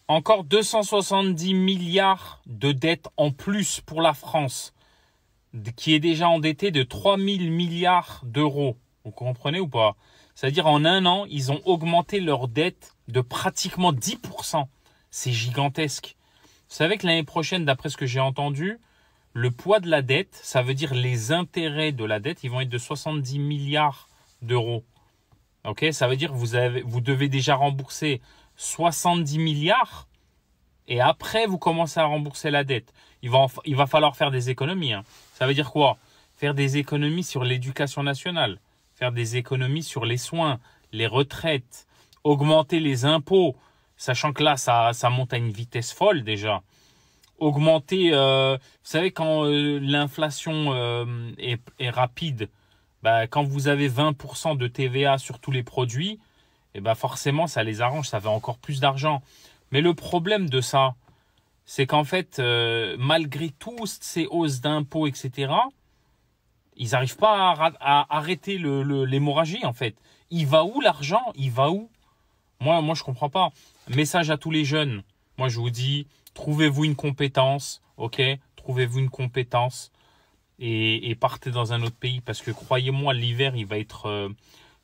Encore 270 milliards de dettes en plus pour la France, qui est déjà endettée de 3000 milliards d'euros. Vous comprenez ou pas? C'est-à-dire en un an, ils ont augmenté leur dette de pratiquement 10%. C'est gigantesque. Vous savez que l'année prochaine, d'après ce que j'ai entendu, le poids de la dette, ça veut dire les intérêts de la dette, ils vont être de 70 milliards d'euros. Ok, ça veut dire que vous devez déjà rembourser 70 milliards et après vous commencez à rembourser la dette. Il va falloir faire des économies, hein. Ça veut dire quoi? Faire des économies sur l'éducation nationale, faire des économies sur les soins, les retraites, augmenter les impôts, sachant que là, ça monte à une vitesse folle déjà. Augmenter, vous savez, quand l'inflation est rapide, bah, quand vous avez 20% de TVA sur tous les produits, et bah forcément, ça les arrange, ça fait encore plus d'argent. Mais le problème de ça, c'est qu'en fait, malgré toutes ces hausses d'impôts, etc., ils n'arrivent pas à arrêter l'hémorragie, en fait. Il va où l'argent? Il va où? Moi, je comprends pas. Message à tous les jeunes. Moi, je vous dis, trouvez-vous une compétence, ok? Trouvez-vous une compétence et partez dans un autre pays. Parce que croyez-moi, l'hiver, il va être,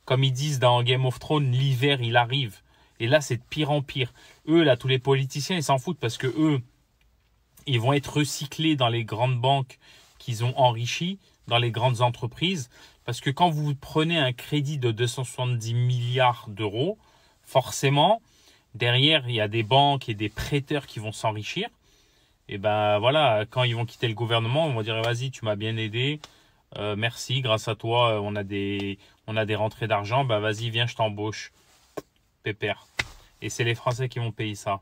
comme ils disent dans Game of Thrones, l'hiver, il arrive. Et là, c'est de pire en pire. Eux, là, tous les politiciens, ils s'en foutent parce que eux, ils vont être recyclés dans les grandes banques qu'ils ont enrichies, dans les grandes entreprises. Parce que quand vous prenez un crédit de 270 milliards d'euros, forcément, derrière, il y a des banques et des prêteurs qui vont s'enrichir. Et ben voilà, quand ils vont quitter le gouvernement, on va dire vas-y, tu m'as bien aidé, merci, grâce à toi, on a des rentrées d'argent, bah vas-y, viens, je t'embauche, pépère. Et c'est les Français qui vont payer ça.